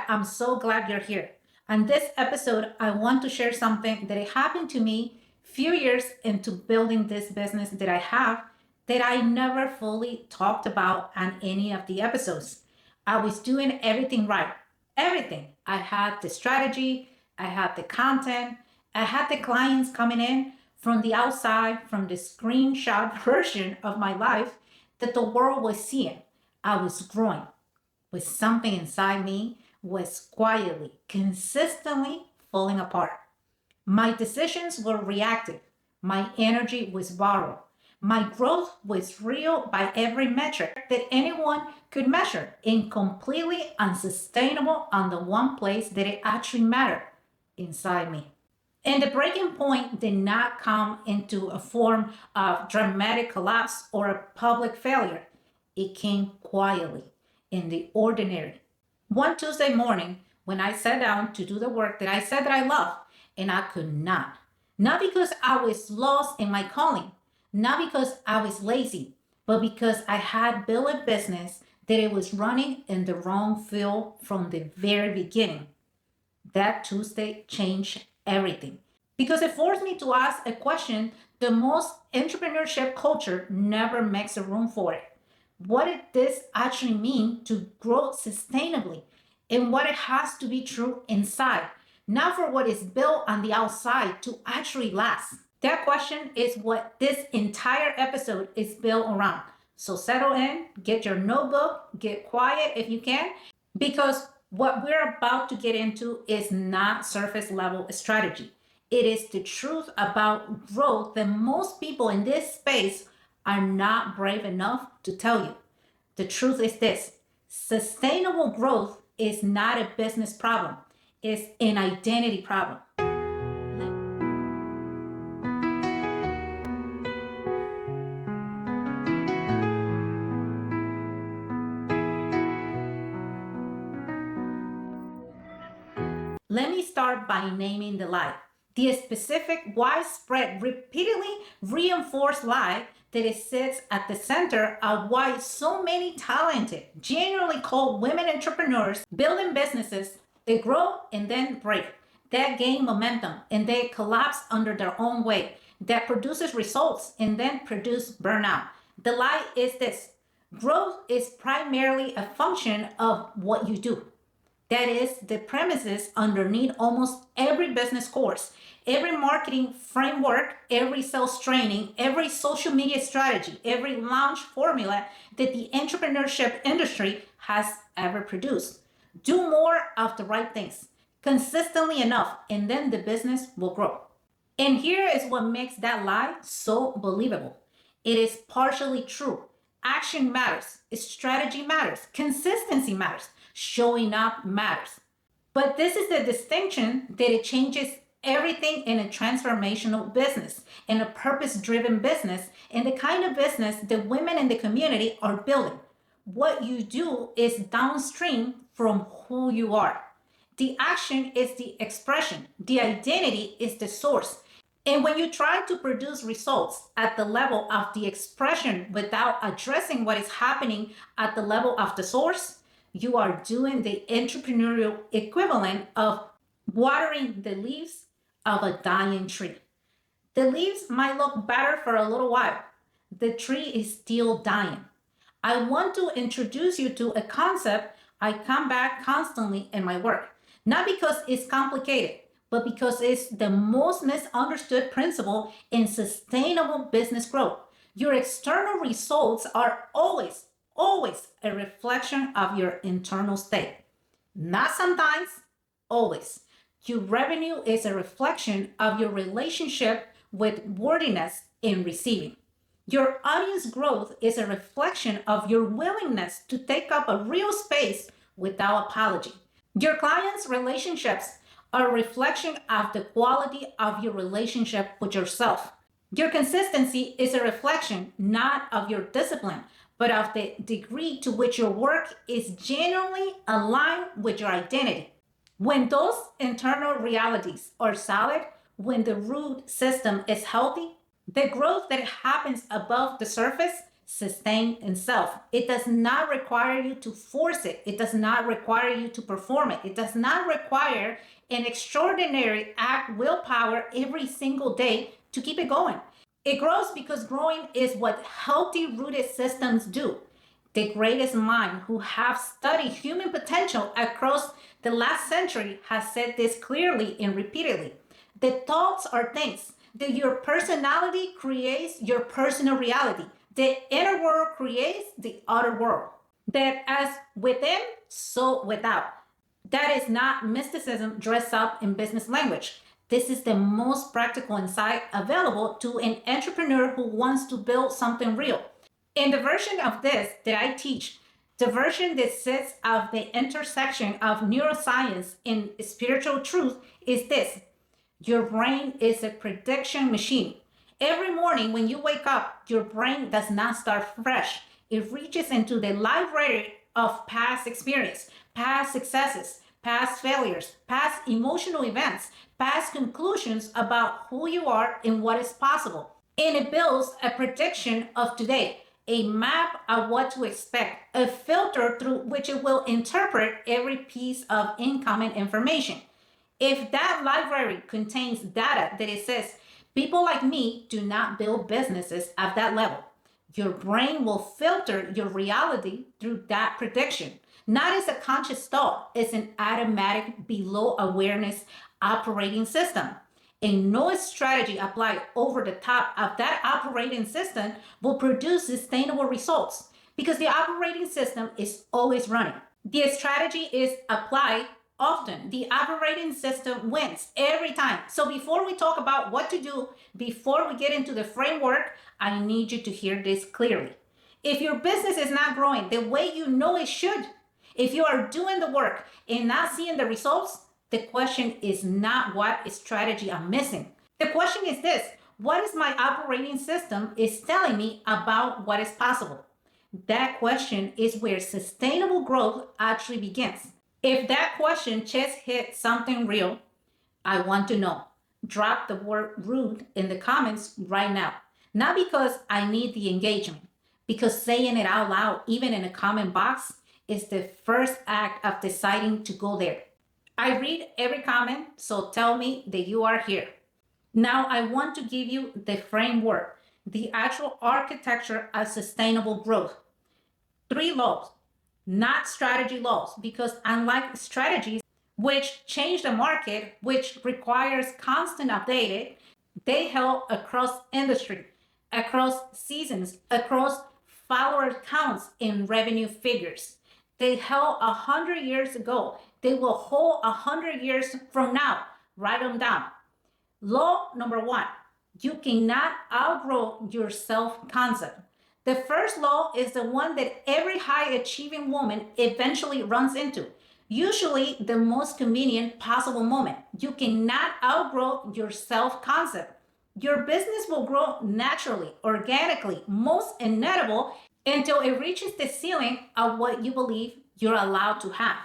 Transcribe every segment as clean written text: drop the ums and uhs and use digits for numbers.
I'm so glad you're here. On this episode, I want to share something that happened to me few years into building this business that I have that I never fully talked about on any of the episodes. I was doing everything right. Everything. I had the strategy, I had the content, I had the clients coming in from the outside, from the screenshot version of my life that the world was seeing. I was growing with something inside me was quietly, consistently falling apart. My decisions were reactive. My energy was borrowed. My growth was real by every metric that anyone could measure and completely unsustainable on the one place that it actually mattered inside me. And the breaking point did not come into a form of dramatic collapse or a public failure. It came quietly in the ordinary. One Tuesday morning, when I sat down to do the work that I said that I love, and I could not. Not because I was lost in my calling, not because I was lazy, but because I had built a business that it was running in the wrong field from the very beginning. That Tuesday changed everything because it forced me to ask a question the most entrepreneurship culture never makes a room for it. What did this actually mean to grow sustainably? And what it has to be true inside, not for what is built on the outside to actually last. That question is what this entire episode is built around. So settle in, get your notebook, get quiet if you can, because what we're about to get into is not surface level strategy. It is the truth about growth that most people in this space are not brave enough to tell you. The truth is this: sustainable growth is not a business problem, it's an identity problem. Let me start by naming the lie. The specific, widespread, repeatedly reinforced lie that it sits at the center of why so many talented, genuinely called women entrepreneurs building businesses, they grow and then break, that gain momentum and they collapse under their own weight, that produces results and then produce burnout. The lie is this: growth is primarily a function of what you do. That is the premises underneath almost every business course, every marketing framework, every sales training, every social media strategy, every launch formula that the entrepreneurship industry has ever produced. Do more of the right things consistently enough, and then the business will grow. And here is what makes that lie so believable: it is partially true. Action matters, strategy matters, consistency matters, showing up matters. But this is the distinction that it changes everything in a transformational business, in a purpose driven business, in the kind of business that women in the community are building. What you do is downstream from who you are. The action is the expression, the identity is the source. And when you try to produce results at the level of the expression without addressing what is happening at the level of the source, you are doing the entrepreneurial equivalent of watering the leaves of a dying tree. The leaves might look better for a little while. The tree is still dying. I want to introduce you to a concept I come back constantly in my work, not because it's complicated, but because it's the most misunderstood principle in sustainable business growth. Your external results are always a reflection of your internal state. Not sometimes, always. Your revenue is a reflection of your relationship with worthiness in receiving. Your audience growth is a reflection of your willingness to take up a real space without apology. Your clients' relationships are a reflection of the quality of your relationship with yourself. Your consistency is a reflection not of your discipline, but of the degree to which your work is genuinely aligned with your identity. When those internal realities are solid, when the root system is healthy, the growth that happens above the surface sustain, and self. It does not require you to force it. It does not require you to perform it. It does not require an extraordinary act willpower every single day to keep it going. It grows because growing is what healthy rooted systems do. The greatest mind who have studied human potential across the last century has said this clearly and repeatedly. The thoughts are things. That your personality creates your personal reality. The inner world creates the outer world. That as within, so without. That is not mysticism dressed up in business language. This is the most practical insight available to an entrepreneur who wants to build something real. In the version of this that I teach, the version that sits at the intersection of neuroscience and spiritual truth is this. Your brain is a prediction machine. Every morning when you wake up, your brain does not start fresh. It reaches into the library of past experience, past successes, past failures, past emotional events, past conclusions about who you are and what is possible. And it builds a prediction of today, a map of what to expect, a filter through which it will interpret every piece of incoming information. If that library contains data that it says, people like me do not build businesses at that level, your brain will filter your reality through that prediction. Not as a conscious thought, it's an automatic below awareness operating system. And no strategy applied over the top of that operating system will produce sustainable results because the operating system is always running. The strategy is applied often. The operating system wins every time. So before we talk about what to do, before we get into the framework, I need you to hear this clearly. If your business is not growing the way you know it should, if you are doing the work and not seeing the results, the question is not what strategy I'm missing. The question is this: what is my operating system is telling me about what is possible? That question is where sustainable growth actually begins. If that question just hit something real, I want to know. Drop the word rude in the comments right now. Not because I need the engagement, because saying it out loud, even in a comment box, is the first act of deciding to go there. I read every comment, so tell me that you are here. Now I want to give you the framework, the actual architecture of sustainable growth. 3 laws, not strategy laws, because unlike strategies, which change the market, which requires constant updated, they held across industry, across seasons, across follower counts and revenue figures. They held 100 years ago. They will hold 100 years from now. Write them down. Law number 1, you cannot outgrow your self-concept. The first law is the one that every high achieving woman eventually runs into. Usually the most convenient possible moment. You cannot outgrow your self-concept. Your business will grow naturally, organically, most inevitable until it reaches the ceiling of what you believe you're allowed to have.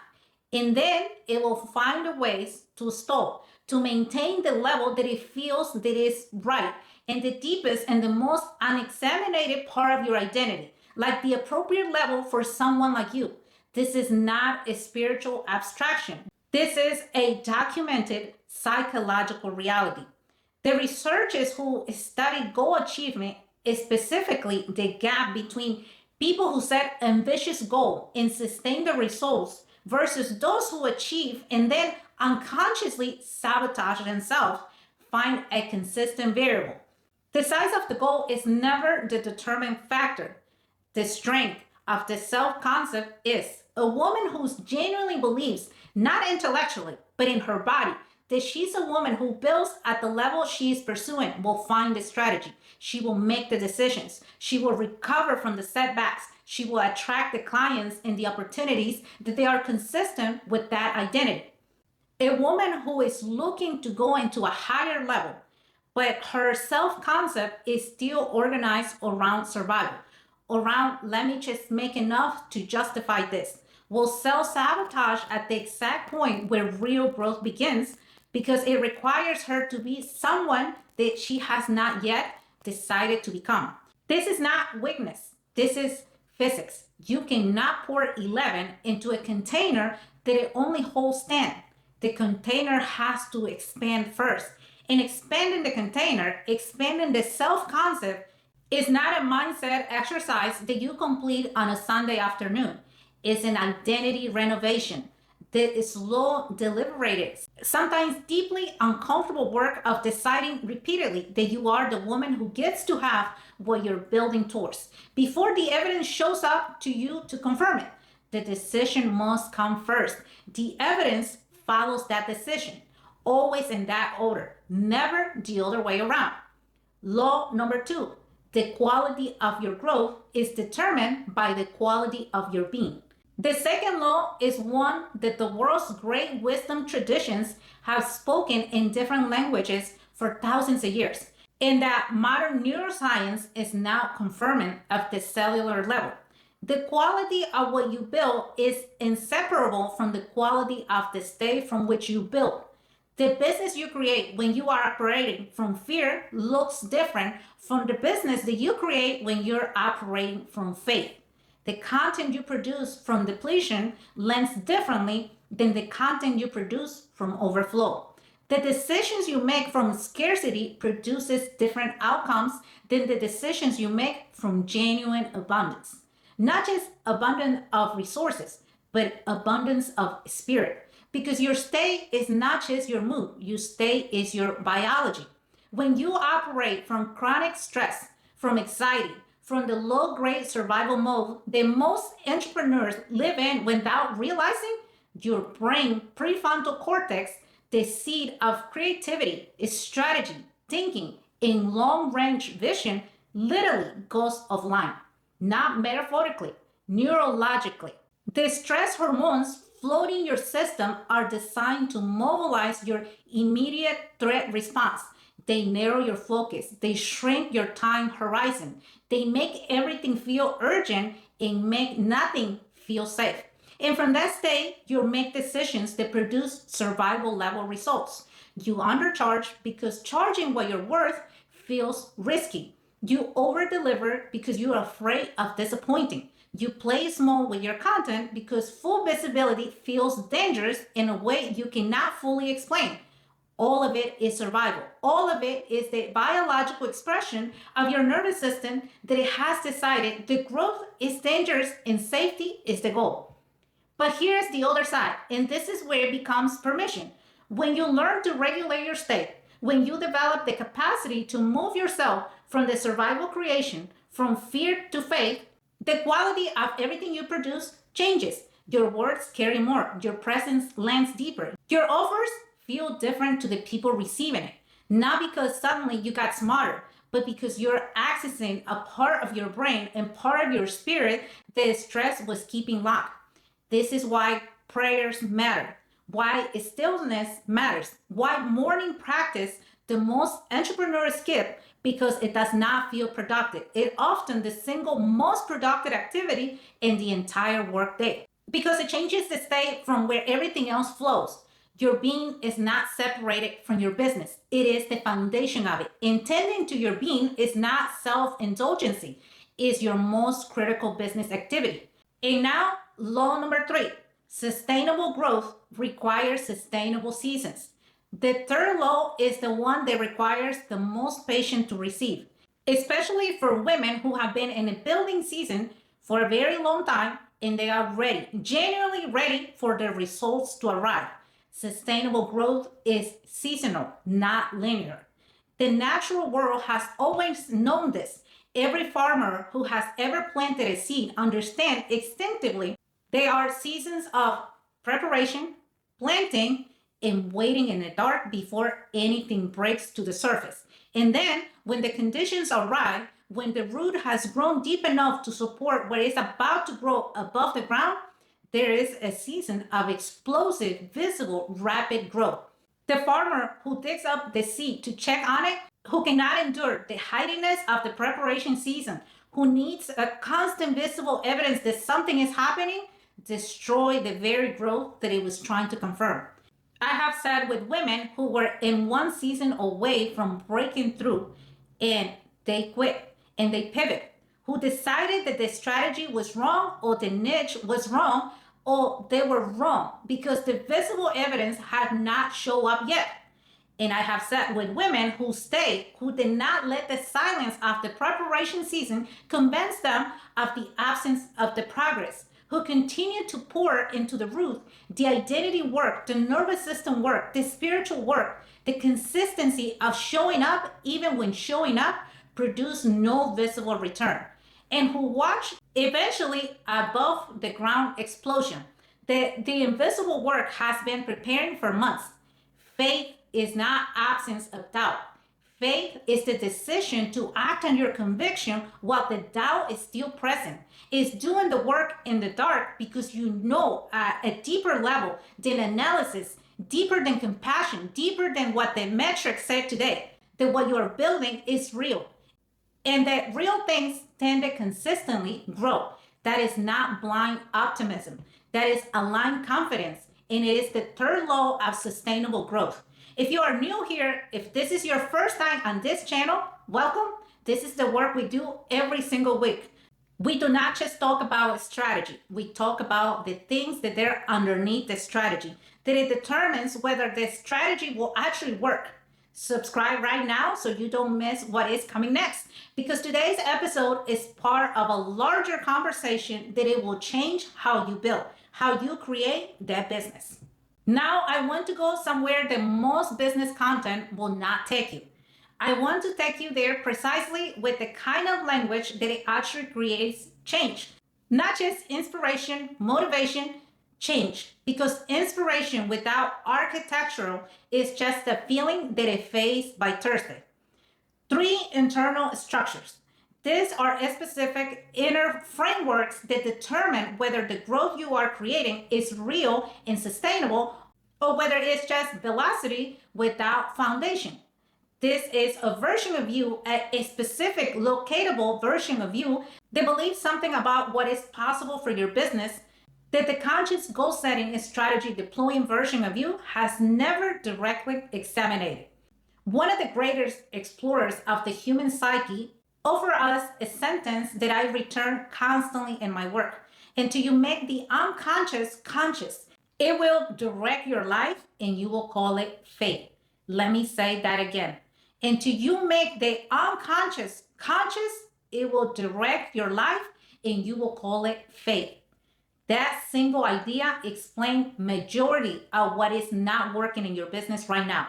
And then it will find a ways to stall, to maintain the level that it feels that is right and the deepest and the most unexamined part of your identity, like the appropriate level for someone like you. This is not a spiritual abstraction. This is a documented psychological reality. The researchers who study goal achievement, specifically the gap between people who set ambitious goals and sustain the results versus those who achieve and then unconsciously sabotage themselves, find a consistent variable. The size of the goal is never the determining factor. The strength of the self-concept is a woman who genuinely believes, not intellectually, but in her body, that she's a woman who builds at the level she is pursuing will find the strategy. She will make the decisions. She will recover from the setbacks. She will attract the clients and the opportunities that they are consistent with that identity. A woman who is looking to go into a higher level, but her self-concept is still organized around survival, around let me just make enough to justify this, will self-sabotage at the exact point where real growth begins because it requires her to be someone that she has not yet decided to become. This is not weakness. This is physics. You cannot pour 11 into a container that it only holds 10. The container has to expand first. And expanding the container, expanding the self concept, is not a mindset exercise that you complete on a Sunday afternoon. It's an identity renovation that is slow, deliberated, sometimes deeply uncomfortable work of deciding repeatedly that you are the woman who gets to have what you're building towards before the evidence shows up to you to confirm it. The decision must come first. The evidence follows that decision, always in that order, never the other way around. Law number 2, the quality of your growth is determined by the quality of your being. The second law is one that the world's great wisdom traditions have spoken in different languages for thousands of years, and that modern neuroscience is now confirming at the cellular level. The quality of what you build is inseparable from the quality of the state from which you build. The business you create when you are operating from fear looks different from the business that you create when you're operating from faith. The content you produce from depletion lends differently than the content you produce from overflow. The decisions you make from scarcity produces different outcomes than the decisions you make from genuine abundance. Not just abundance of resources, but abundance of spirit. Because your state is not just your mood, your state is your biology. When you operate from chronic stress, from anxiety, from the low grade survival mode that most entrepreneurs live in without realizing, your brain prefrontal cortex, the seat of creativity, strategy, thinking, and long range vision, literally goes offline. Not metaphorically, neurologically. The stress hormones floating your system are designed to mobilize your immediate threat response. They narrow your focus. They shrink your time horizon. They make everything feel urgent and make nothing feel safe. And from that state, you make decisions that produce survival level results. You undercharge because charging what you're worth feels risky. You overdeliver because you're afraid of disappointing. You play small with your content because full visibility feels dangerous in a way you cannot fully explain. All of it is survival. All of it is the biological expression of your nervous system that it has decided the growth is dangerous and safety is the goal. But here's the other side, and this is where it becomes permission. When you learn to regulate your state, when you develop the capacity to move yourself from the survival creation, from fear to faith, the quality of everything you produce changes. Your words carry more. Your presence lands deeper. Your offers feel different to the people receiving it. Not because suddenly you got smarter, but because you're accessing a part of your brain and part of your spirit that stress was keeping locked. This is why prayers matter, why stillness matters, why morning practice the most entrepreneurs skip because it does not feel productive. It often the single most productive activity in the entire workday because it changes the state from where everything else flows. Your being is not separated from your business. It is the foundation of it. Intending to your being is not self-indulgency. It's your most critical business activity. And now, law number 3. Sustainable growth requires sustainable seasons. The third law is the one that requires the most patience to receive, especially for women who have been in a building season for a very long time and they are ready, genuinely ready for the results to arrive. Sustainable growth is seasonal, not linear. The natural world has always known this. Every farmer who has ever planted a seed understands instinctively there are seasons of preparation, planting, and waiting in the dark before anything breaks to the surface. And then, when the conditions are right, when the root has grown deep enough to support what is about to grow above the ground, there is a season of explosive, visible, rapid growth. The farmer who digs up the seed to check on it, who cannot endure the hidiness of the preparation season, who needs a constant visible evidence that something is happening, destroy the very growth that it was trying to confirm. I have sat with women who were in one season away from breaking through and they quit and they pivot, who decided that the strategy was wrong or the niche was wrong or they were wrong because the visible evidence had not shown up yet. And I have sat with women who stayed, who did not let the silence of the preparation season convince them of the absence of the progress, who continued to pour into the root the identity work, the nervous system work, the spiritual work, the consistency of showing up even when showing up produced no visible return, and who watched eventually above the ground explosion. The invisible work has been preparing for months. Faith is not absence of doubt. Faith is the decision to act on your conviction while the doubt is still present. It's doing the work in the dark because you know at a deeper level than analysis, deeper than compassion, deeper than what the metrics say today, that what you are building is real. And that real things tend to consistently grow. That is not blind optimism. That is aligned confidence. And it is the third law of sustainable growth. If you are new here, if this is your first time on this channel, welcome. This is the work we do every single week. We do not just talk about strategy. We talk about the things that are underneath the strategy, that it determines whether the strategy will actually work. Subscribe right now so you don't miss what is coming next, because today's episode is part of a larger conversation that it will change how you build, how you create that business. Now I want to go somewhere that most business content will not take you. I want to take you there precisely with the kind of language that it actually creates change. Not just inspiration, motivation, change. Because inspiration without architectural is just a feeling that it fades by Thursday. 3 internal structures. These are specific inner frameworks that determine whether the growth you are creating is real and sustainable, or whether it's just velocity without foundation. This is a version of you, a specific locatable version of you that believes something about what is possible for your business that the conscious goal setting and strategy deploying version of you has never directly examined. One of the greatest explorers of the human psyche offer us a sentence that I return constantly in my work. Until you make the unconscious conscious, it will direct your life and you will call it faith. Let me say that again. Until you make the unconscious conscious, it will direct your life and you will call it faith. That single idea explains majority of what is not working in your business right now.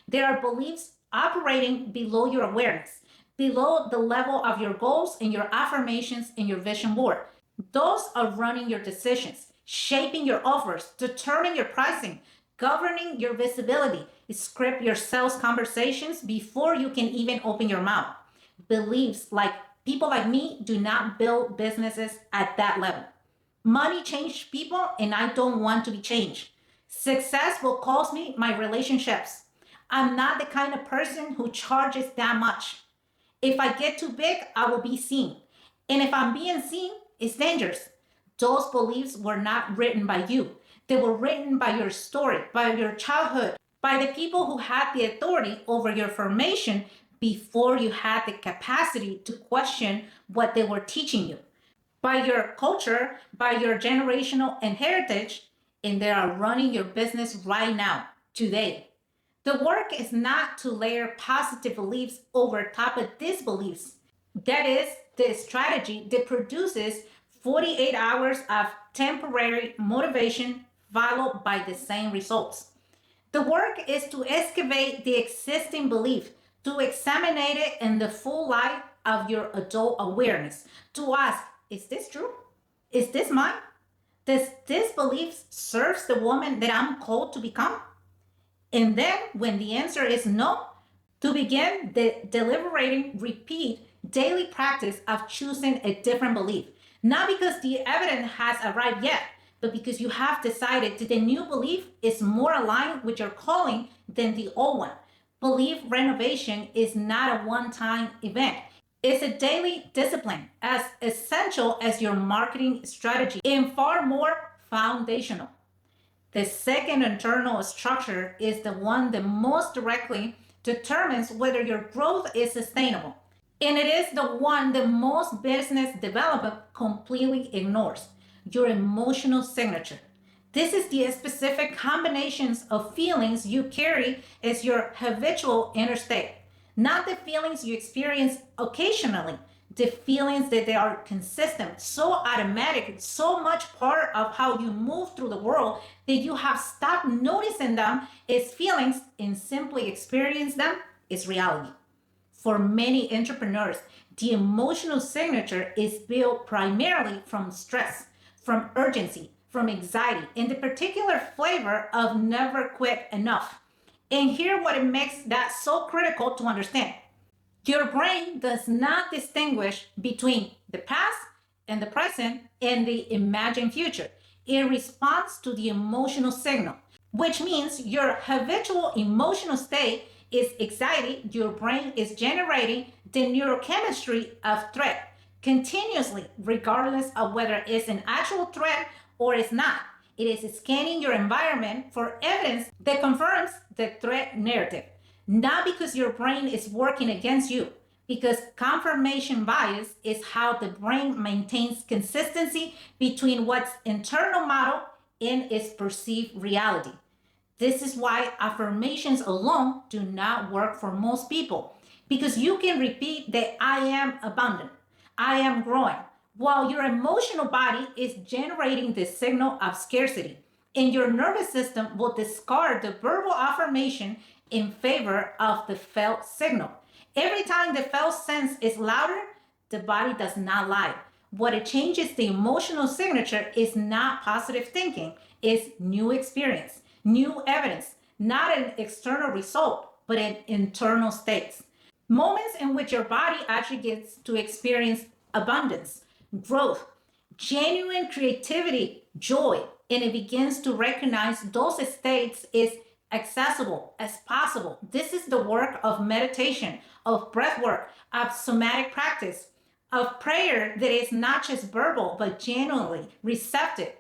There are beliefs operating below your awareness, below the level of your goals and your affirmations in your vision board. Those are running your decisions, shaping your offers, determining your pricing, governing your visibility, script your sales conversations before you can even open your mouth. Beliefs like people like me do not build businesses at that level. Money changed people and I don't want to be changed. Success will cost me my relationships. I'm not the kind of person who charges that much. If I get too big, I will be seen. And if I'm being seen, it's dangerous. Those beliefs were not written by you. They were written by your story, by your childhood, by the people who had the authority over your formation before you had the capacity to question what they were teaching you, by your culture, by your generational heritage, and they are running your business right now, today. The work is not to layer positive beliefs over top of disbeliefs. That is the strategy that produces 48 hours of temporary motivation followed by the same results. The work is to excavate the existing belief, to examine it in the full light of your adult awareness, to ask, is this true? Is this mine? Does this belief serve the woman that I'm called to become? And then when the answer is no, to begin the deliberating, repeat daily practice of choosing a different belief. Not because the evidence has arrived yet, but because you have decided that the new belief is more aligned with your calling than the old one. Belief renovation is not a one-time event. It's a daily discipline, as essential as your marketing strategy and far more foundational. The second internal structure is the one that most directly determines whether your growth is sustainable. And it is the one that most business development completely ignores, your emotional signature. This is the specific combinations of feelings you carry as your habitual inner state, not the feelings you experience occasionally, the feelings that they are consistent, so automatic, so much part of how you move through the world that you have stopped noticing them as feelings and simply experience them as reality. For many entrepreneurs, the emotional signature is built primarily from stress, from urgency, from anxiety, and the particular flavor of never quit enough. And here what it makes that so critical to understand. Your brain does not distinguish between the past and the present and the imagined future. It responds to the emotional signal, which means your habitual emotional state is anxiety. Your brain is generating the neurochemistry of threat continuously, regardless of whether it's an actual threat or it's not. It is scanning your environment for evidence that confirms the threat narrative, not because your brain is working against you, because confirmation bias is how the brain maintains consistency between what's internal model and its perceived reality. This is why affirmations alone do not work for most people, because you can repeat that I am abundant, I am growing, while your emotional body is generating the signal of scarcity. And your nervous system will discard the verbal affirmation in favor of the felt signal. Every time the felt sense is louder, the body does not lie. What it changes the emotional signature is not positive thinking, it's new experience, new evidence, not an external result, but an internal state. Moments in which your body actually gets to experience abundance, growth, genuine creativity, joy, and it begins to recognize those states as accessible as possible. This is the work of meditation, of breath work, of somatic practice, of prayer that is not just verbal but genuinely receptive,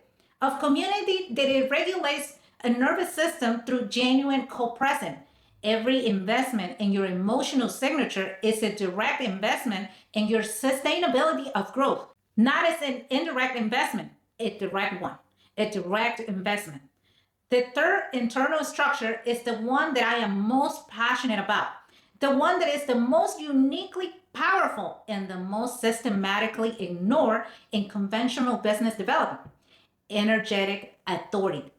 of community that it regulates a nervous system through genuine co-present. Every investment in your emotional signature is a direct investment in your sustainability of growth, not as an indirect investment, a direct one, a direct investment. The third internal structure is the one that I am most passionate about, the one that is the most uniquely powerful and the most systematically ignored in conventional business development: energetic authority.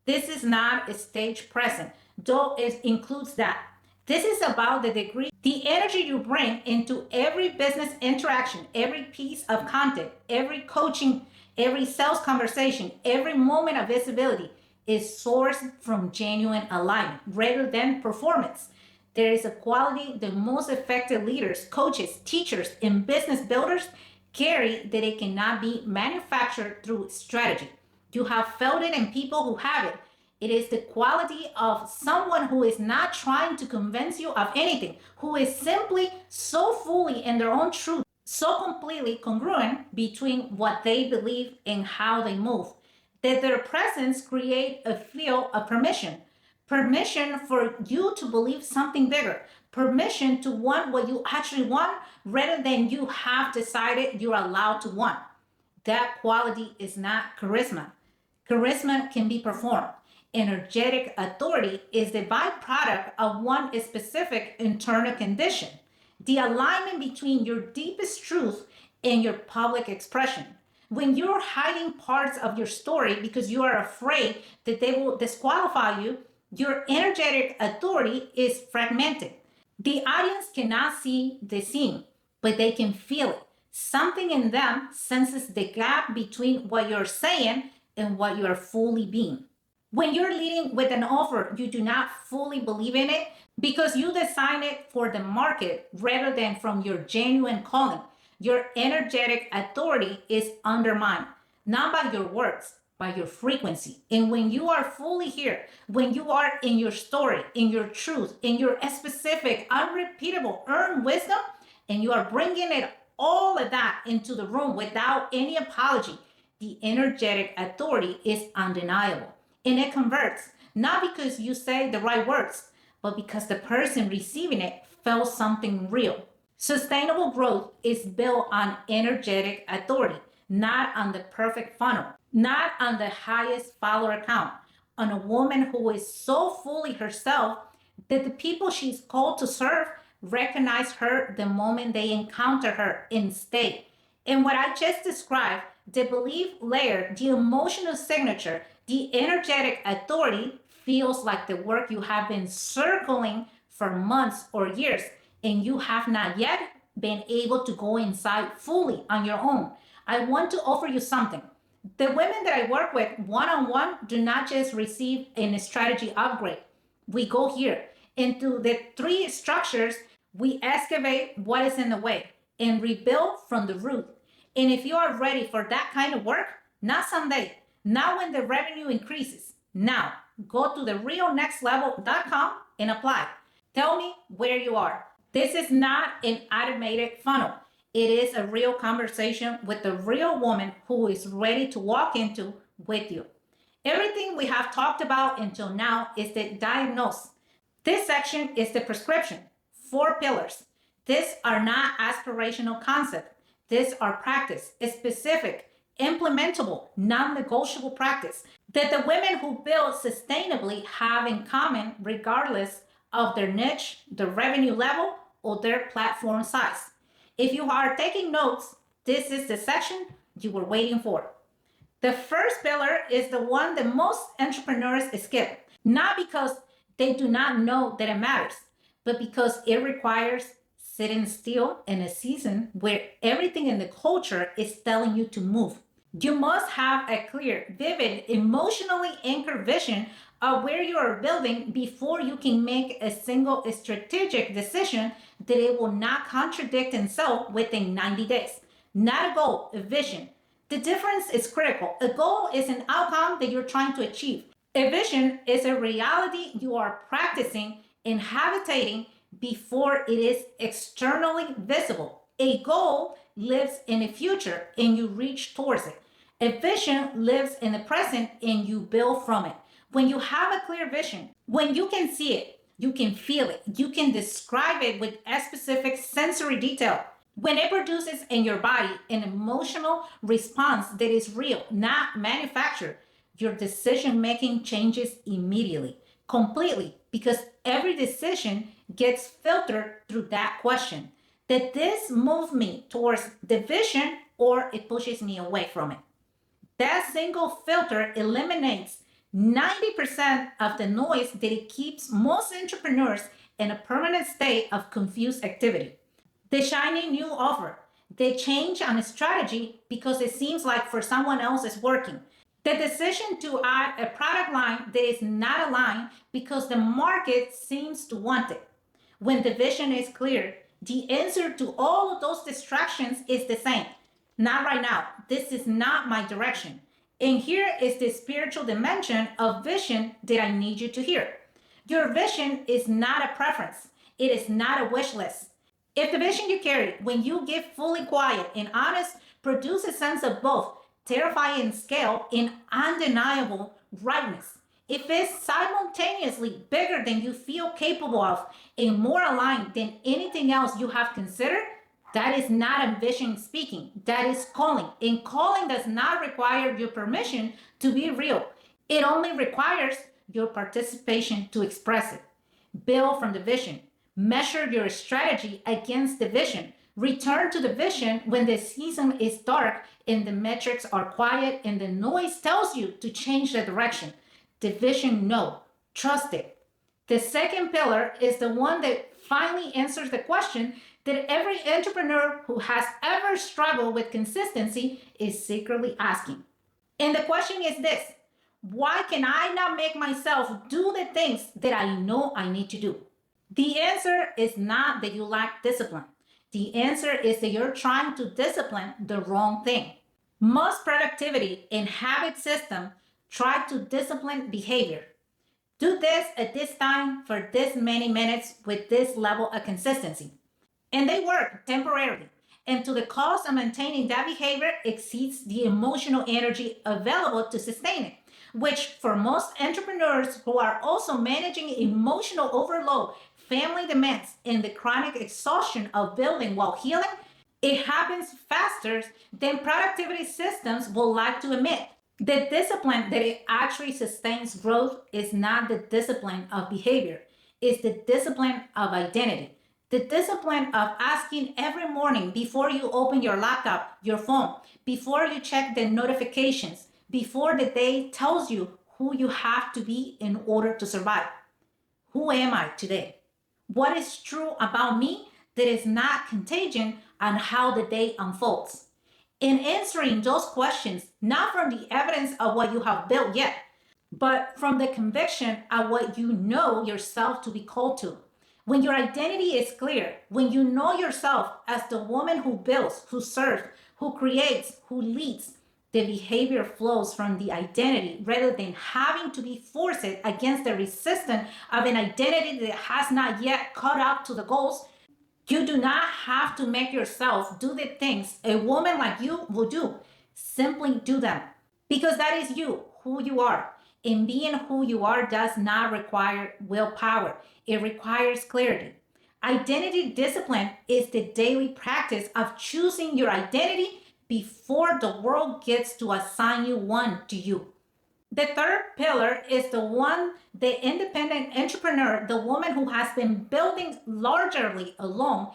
This is not a stage present, though it includes that. This is about the degree, the energy you bring into every business interaction, every piece of content, every coaching, every sales conversation, every moment of visibility is sourced from genuine alignment rather than performance. There is a quality that most effective leaders, coaches, teachers, and business builders carry that it cannot be manufactured through strategy. You have felt it in people who have it. It is the quality of someone who is not trying to convince you of anything, who is simply so fully in their own truth, so completely congruent between what they believe and how they move, that their presence create a feel of permission. Permission for you to believe something bigger. Permission to want what you actually want rather than you have decided you're allowed to want. That quality is not charisma. Charisma can be performed. Energetic authority is the byproduct of one specific internal condition: the alignment between your deepest truth and your public expression. When you're hiding parts of your story because you are afraid that they will disqualify you, your energetic authority is fragmented. The audience cannot see the scene, but they can feel it. Something in them senses the gap between what you're saying and what you are fully being. When you're leading with an offer, you do not fully believe in it because you design it for the market rather than from your genuine calling. Your energetic authority is undermined, not by your words, by your frequency. And when you are fully here, when you are in your story, in your truth, in your specific, unrepeatable, earned wisdom, and you are bringing it all of that into the room without any apology, the energetic authority is undeniable. And it converts, not because you say the right words, but because the person receiving it felt something real. Sustainable growth is built on energetic authority, not on the perfect funnel, not on the highest follower count, on a woman who is so fully herself that the people she's called to serve recognize her the moment they encounter her instead. And what I just described, the belief layer, the emotional signature, the energetic authority feels like the work you have been circling for months or years, and you have not yet been able to go inside fully on your own. I want to offer you something. The women that I work with one on one do not just receive a strategy upgrade. We go here into the three structures, we excavate what is in the way and rebuild from the root. And if you are ready for that kind of work, not someday, not when the revenue increases, now go to therealnextlevel.com and apply. Tell me where you are. This is not an automated funnel. It is a real conversation with the real woman who is ready to walk into with you. Everything we have talked about until now is the diagnose. This section is the prescription. 4 pillars. These are not aspirational concepts. These are practice, specific, implementable, non-negotiable practice that the women who build sustainably have in common regardless of their niche, their revenue level, or their platform size. If you are taking notes, this is the section you were waiting for. The first pillar is the one that most entrepreneurs skip, not because they do not know that it matters, but because it requires sitting still in a season where everything in the culture is telling you to move. You must have a clear, vivid, emotionally anchored vision of where you are building before you can make a single strategic decision that it will not contradict itself within 90 days. Not a goal, a vision. The difference is critical. A goal is an outcome that you're trying to achieve. A vision is a reality you are practicing and habitating before it is externally visible. A goal lives in the future and you reach towards it. A vision lives in the present and you build from it. When you have a clear vision, when you can see it, you can feel it, you can describe it with a specific sensory detail. When it produces in your body an emotional response that is real, not manufactured, your decision making changes immediately, completely, because every decision gets filtered through that question. Did this move me towards the vision or it pushes me away from it? That single filter eliminates 90% of the noise that it keeps most entrepreneurs in a permanent state of confused activity. The shiny new offer, the change on a strategy because it seems like for someone else it's working. The decision to add a product line that is not aligned because the market seems to want it. When the vision is clear, the answer to all of those distractions is the same. Not right now. This is not my direction. And here is the spiritual dimension of vision that I need you to hear. Your vision is not a preference. It is not a wish list. If the vision you carry, when you get fully quiet and honest, produce a sense of both terrifying scale and undeniable rightness, if it's simultaneously bigger than you feel capable of and more aligned than anything else you have considered, that is not a vision speaking. That is calling. And calling does not require your permission to be real. It only requires your participation to express it. Build from the vision. Measure your strategy against the vision. Return to the vision when the season is dark and the metrics are quiet and the noise tells you to change the direction. The vision, no. Trust it. The second pillar is the one that finally answers the question that every entrepreneur who has ever struggled with consistency is secretly asking. And the question is this: why can I not make myself do the things that I know I need to do? The answer is not that you lack discipline. The answer is that you're trying to discipline the wrong thing. Most productivity and habit system try to discipline behavior. Do this at this time for this many minutes with this level of consistency. And they work temporarily until the cost of maintaining that behavior exceeds the emotional energy available to sustain it, which for most entrepreneurs who are also managing emotional overload family demands, and the chronic exhaustion of building while healing, it happens faster than productivity systems would like to admit. The discipline that it actually sustains growth is not the discipline of behavior, it's the discipline of identity. The discipline of asking every morning before you open your laptop, your phone, before you check the notifications, before the day tells you who you have to be in order to survive. Who am I today? What is true about me that is not contagion on how the day unfolds? In answering those questions, not from the evidence of what you have built yet, but from the conviction of what you know yourself to be called to. When your identity is clear, when you know yourself as the woman who builds, who serves, who creates, who leads, the behavior flows from the identity rather than having to be forced against the resistance of an identity that has not yet caught up to the goals. You do not have to make yourself do the things a woman like you will do. Simply do them because that is you, who you are. And being who you are does not require willpower, it requires clarity. Identity discipline is the daily practice of choosing your identity before the world gets to assign you one to you. The third pillar is the independent entrepreneur, the woman who has been building largely alone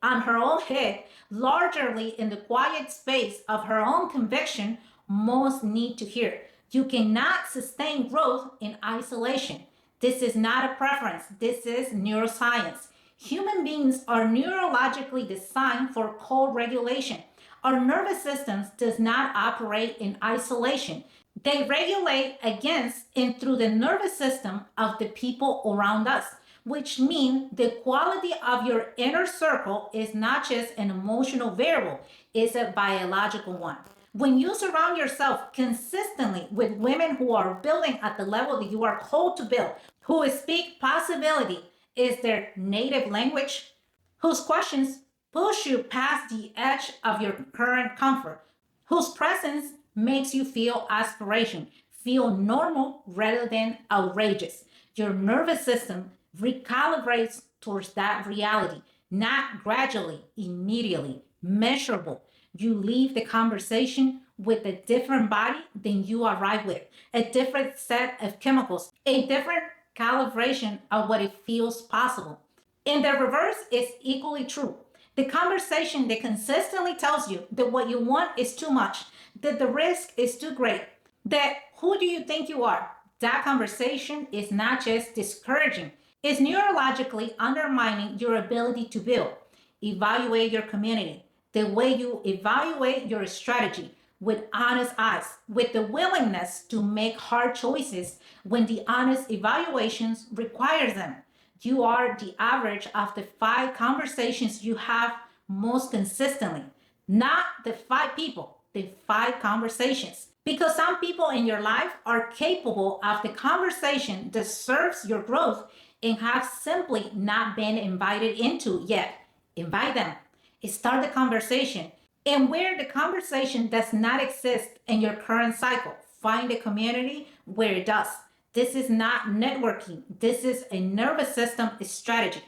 on her own head, largely in the quiet space of her own conviction, most need to hear. You cannot sustain growth in isolation. This is not a preference. This is neuroscience. Human beings are neurologically designed for co-regulation. Our nervous systems does not operate in isolation. They regulate against and through the nervous system of the people around us, which means the quality of your inner circle is not just an emotional variable, it's a biological one. When you surround yourself consistently with women who are building at the level that you are called to build, who speak possibility is their native language, whose questions push you past the edge of your current comfort, whose presence makes you feel aspiration, feel normal rather than outrageous. Your nervous system recalibrates towards that reality, not gradually, immediately, measurable. You leave the conversation with a different body than you arrive with, a different set of chemicals, a different calibration of what it feels possible. And the reverse is equally true. The conversation that consistently tells you that what you want is too much, that the risk is too great, that who do you think you are? That conversation is not just discouraging, it's neurologically undermining your ability to build. Evaluate your community, the way you evaluate your strategy with honest eyes, with the willingness to make hard choices when the honest evaluations requires them. You are the average of the 5 conversations you have most consistently, not the 5 people, the 5 conversations. Because some people in your life are capable of the conversation that serves your growth and have simply not been invited into yet. Invite them. Start the conversation. And where the conversation does not exist in your current cycle, find a community where it does. This is not networking. This is a nervous system strategy.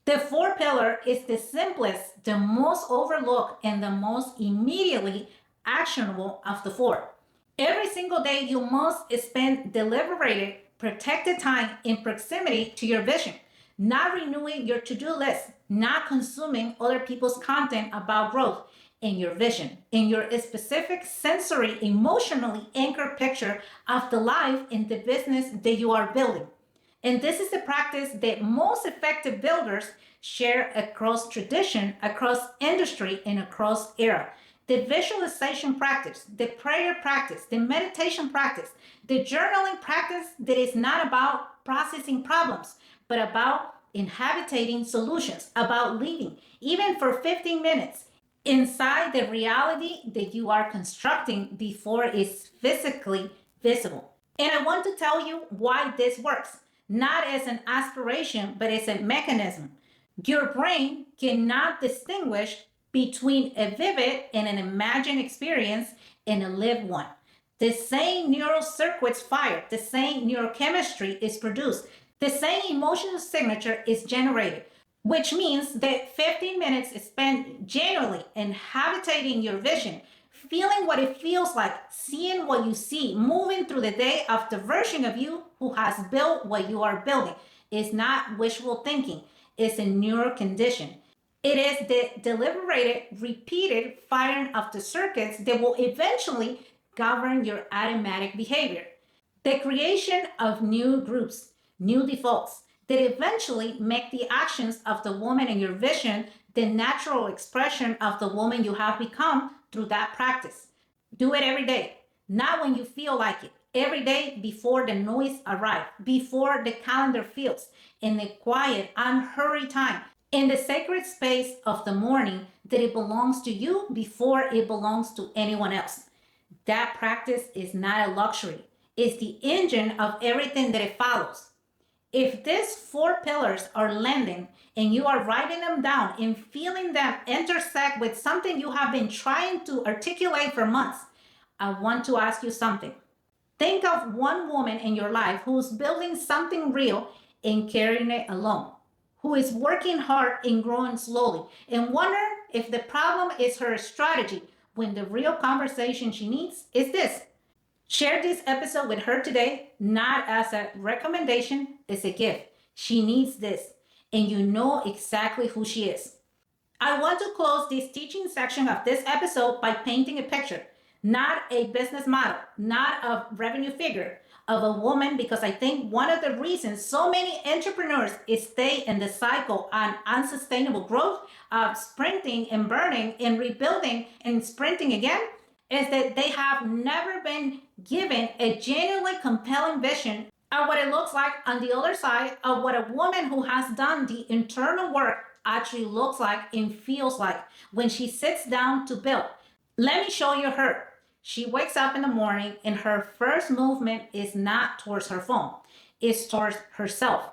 The 4th pillar is the simplest, the most overlooked, and the most immediately actionable of the 4. Every single day, you must spend deliberated, protected time in proximity to your vision, not renewing your to-do list, not consuming other people's content about growth in your vision, in your specific sensory, emotionally anchored picture of the life and the business that you are building. And this is the practice that most effective builders share across tradition, across industry, and across era. The visualization practice, the prayer practice, the meditation practice, the journaling practice that is not about processing problems, but about inhabiting solutions, about living, even for 15 minutes, inside the reality that you are constructing before it's physically visible. And I want to tell you why this works, not as an aspiration, but as a mechanism. Your brain cannot distinguish between a vivid and an imagined experience and a lived one. The same neural circuits fire, the same neurochemistry is produced. The same emotional signature is generated, which means that 15 minutes is spent genuinely inhabiting your vision, feeling what it feels like, seeing what you see, moving through the day of the version of you who has built what you are building. It's not wishful thinking, it's a neural condition. It is the deliberated, repeated firing of the circuits that will eventually govern your automatic behavior. The creation of new groups, new defaults that eventually make the actions of the woman in your vision the natural expression of the woman you have become through that practice. Do it every day, not when you feel like it. Every day before the noise arrives, before the calendar fills, in the quiet, unhurried time, in the sacred space of the morning that it belongs to you before it belongs to anyone else. That practice is not a luxury. It's the engine of everything that it follows. If these four pillars are landing and you are writing them down and feeling them intersect with something you have been trying to articulate for months, I want to ask you something. Think of one woman in your life who's building something real and carrying it alone, who is working hard and growing slowly, and wonder if the problem is her strategy when the real conversation she needs is this. Share this episode with her today, not as a recommendation, it's a gift. She needs this, and you know exactly who she is. I want to close this teaching section of this episode by painting a picture, not a business model, not a revenue figure, of a woman, because I think one of the reasons so many entrepreneurs stay in the cycle on unsustainable growth of sprinting and burning and rebuilding and sprinting again is that they have never been given a genuinely compelling vision of what it looks like on the other side of what a woman who has done the internal work actually looks like and feels like when she sits down to build. Let me show you her. She wakes up in the morning and her first movement is not towards her phone, it's towards herself,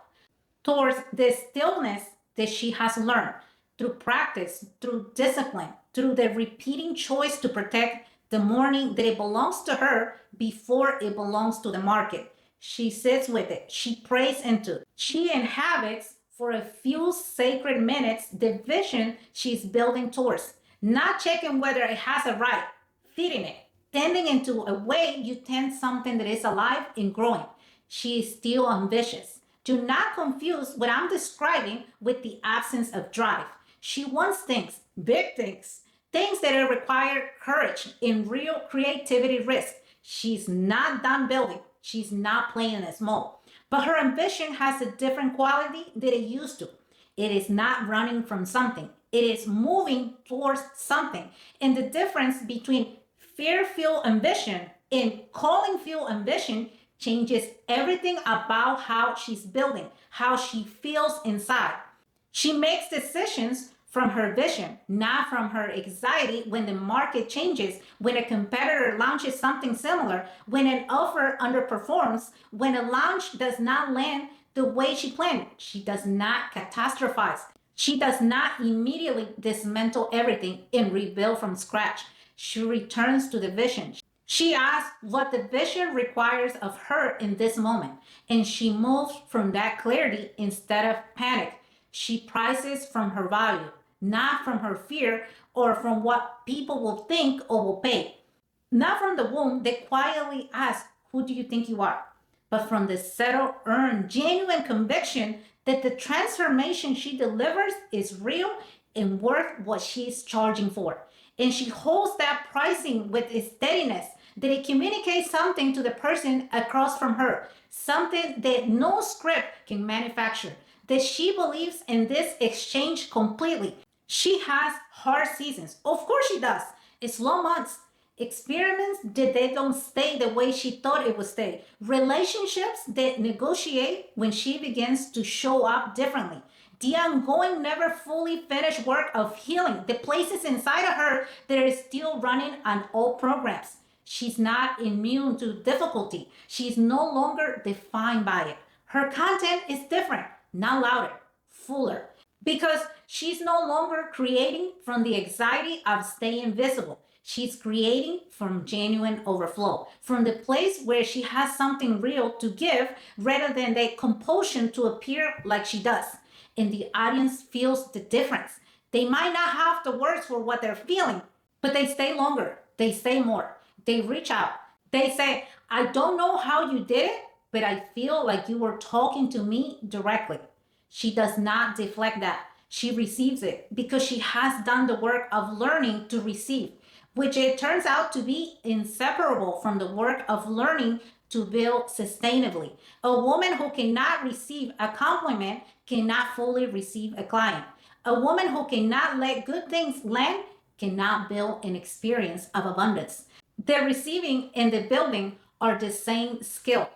towards the stillness that she has learned through practice, through discipline, through the repeating choice to protect the morning that it belongs to her before it belongs to the market. She sits with it, she prays into it, she inhabits for a few sacred minutes the vision she's building towards, not checking whether it has a right, feeding it, tending into a way you tend something that is alive and growing. She is still ambitious. Do not confuse what I'm describing with the absence of drive. She wants things, big things, things that require courage and real creativity risk. She's not done building. She's not playing it small. But her ambition has a different quality than it used to. It is not running from something. It is moving towards something. And the difference between fear-fueled ambition and calling-fueled ambition changes everything about how she's building, how she feels inside. She makes decisions from her vision, not from her anxiety when the market changes, when a competitor launches something similar, when an offer underperforms, when a launch does not land the way she planned. She does not catastrophize. She does not immediately dismantle everything and rebuild from scratch. She returns to the vision. She asks what the vision requires of her in this moment, and she moves from that clarity instead of panic. She prices from her value, not from her fear or from what people will think or will pay. Not from the womb that quietly asks, who do you think you are? But from the settled, earned, genuine conviction that the transformation she delivers is real and worth what she's charging for. And she holds that pricing with a steadiness that it communicates something to the person across from her, something that no script can manufacture, that she believes in this exchange completely. She has hard seasons. Of course she does. It's slow months. Experiments that they don't stay the way she thought it would stay. Relationships that negotiate when she begins to show up differently. The ongoing, never fully finished work of healing, the places inside of her that are still running on old programs. She's not immune to difficulty. She's no longer defined by it. Her content is different, not louder, fuller, because she's no longer creating from the anxiety of staying visible. She's creating from genuine overflow, from the place where she has something real to give rather than the compulsion to appear like she does. And the audience feels the difference. They might not have the words for what they're feeling, but they stay longer, they say more, they reach out. They say, I don't know how you did it, but I feel like you were talking to me directly. She does not deflect that. She receives it because she has done the work of learning to receive, which it turns out to be inseparable from the work of learning to build sustainably. A woman who cannot receive a compliment cannot fully receive a client. A woman who cannot let good things land cannot build an experience of abundance. The receiving and the building are the same skill.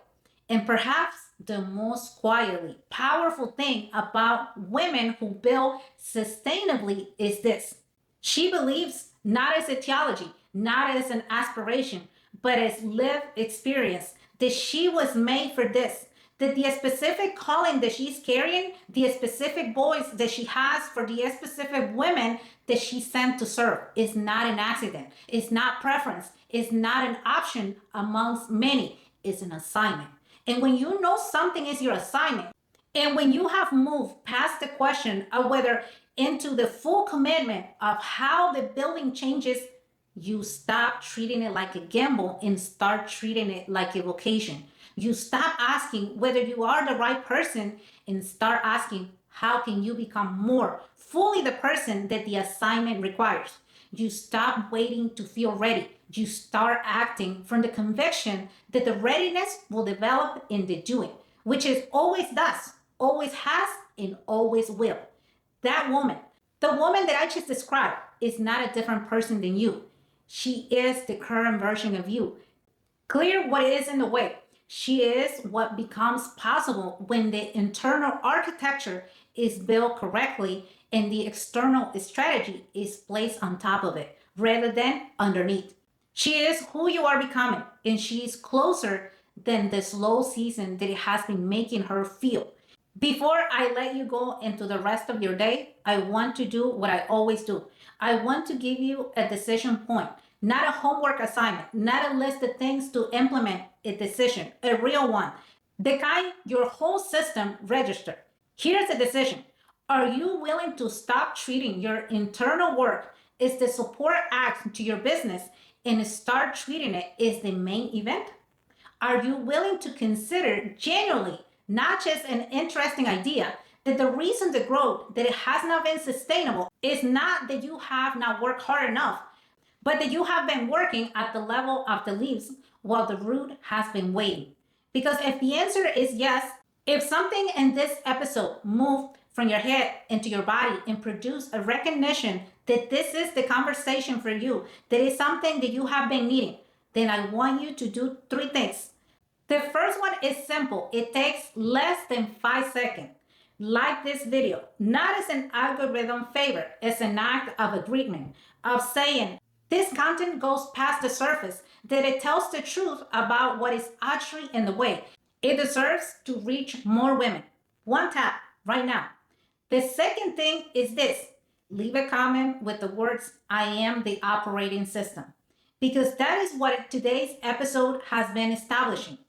And perhaps the most quietly powerful thing about women who build sustainably is this. She believes not as a theology, not as an aspiration, but as lived experience, that she was made for this, that the specific calling that she's carrying, the specific voice that she has for the specific women that she's sent to serve is not an accident. It's not preference. It's not an option amongst many. It's an assignment. And when you know something is your assignment, and when you have moved past the question of whether into the full commitment of how the building changes, you stop treating it like a gamble and start treating it like a vocation. You stop asking whether you are the right person and start asking, how can you become more fully the person that the assignment requires? You stop waiting to feel ready. You start acting from the conviction that the readiness will develop in the doing, which it always does, always has, and always will. That woman, the woman that I just described, is not a different person than you. She is the current version of you. Clear what is in the way. She is what becomes possible when the internal architecture is built correctly and the external strategy is placed on top of it rather than underneath. She is who you are becoming, and she is closer than the slow season that it has been making her feel. Before I let you go into the rest of your day, I want to do what I always do. I want to give you a decision point, not a homework assignment, not a list of things to implement a decision, a real one, the kind your whole system registered. Here's the decision. Are you willing to stop treating your internal work as the support act to your business and start treating it as the main event? Are you willing to consider genuinely, not just an interesting idea, that the reason the growth that it has not been sustainable is not that you have not worked hard enough, but that you have been working at the level of the leaves while the root has been waiting? Because if the answer is yes, if something in this episode moved from your head into your body and produced a recognition that this is the conversation for you, that is something that you have been needing, then I want you to do 3 things. The first one is simple. It takes less than 5 seconds. Like this video, not as an algorithm favor, as an act of agreement, of saying, this content goes past the surface, that it tells the truth about what is actually in the way. It deserves to reach more women. 1 tap right now. The second thing is this. Leave a comment with the words, I am the operating system. Because that is what today's episode has been establishing.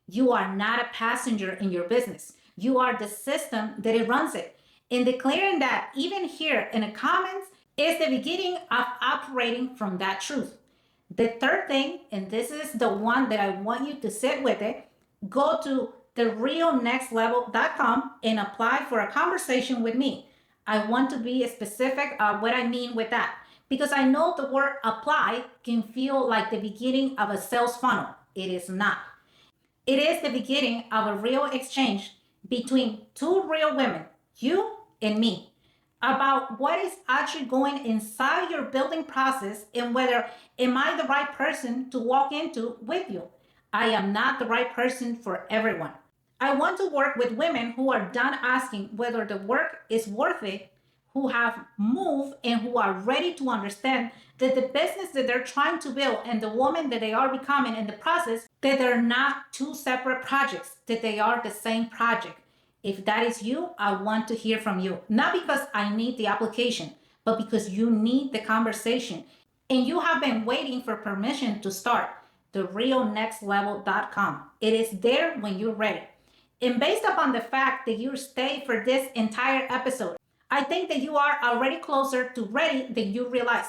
You are not a passenger in your business. You are the system that it runs it. And declaring that even here in the comments is the beginning of operating from that truth. The third thing, and this is the one that I want you to sit with it, go to therealnextlevel.com and apply for a conversation with me. I want to be specific of what I mean with that, because I know the word apply can feel like the beginning of a sales funnel. It is not. It is the beginning of a real exchange between 2 real women, you and me, about what is actually going inside your building process and whether am I the right person to walk into with you. I am not the right person for everyone. I want to work with women who are done asking whether the work is worth it, who have moved and who are ready to understand that the business that they're trying to build and the woman that they are becoming in the process, that they're not 2 separate projects, that they are the same project. If that is you, I want to hear from you. Not because I need the application, but because you need the conversation. and you have been waiting for permission to start, therealnextlevel.com. It is there when you're ready. And based upon the fact that you stayed for this entire episode, I think that you are already closer to ready than you realize.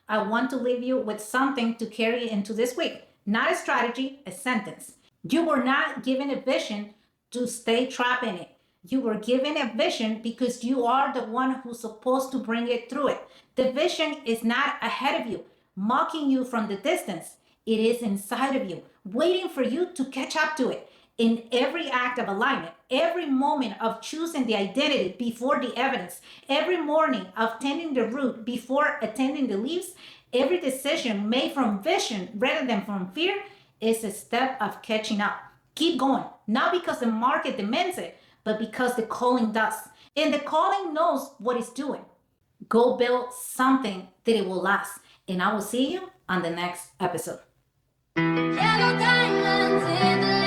I want to leave you with something to carry into this week. Not a strategy, a sentence. You were not given a vision to stay trapped in it. You were given a vision because you are the one who's supposed to bring it through it. The vision is not ahead of you, mocking you from the distance. It is inside of you, waiting for you to catch up to it. In every act of alignment, every moment of choosing the identity before the evidence, every morning of tending the root before attending the leaves, every decision made from vision rather than from fear is a step of catching up. Keep going, not because the market demands it, but because the calling does. And the calling knows what it's doing. Go build something that it will last. And I will see you on the next episode. Yellow diamonds in the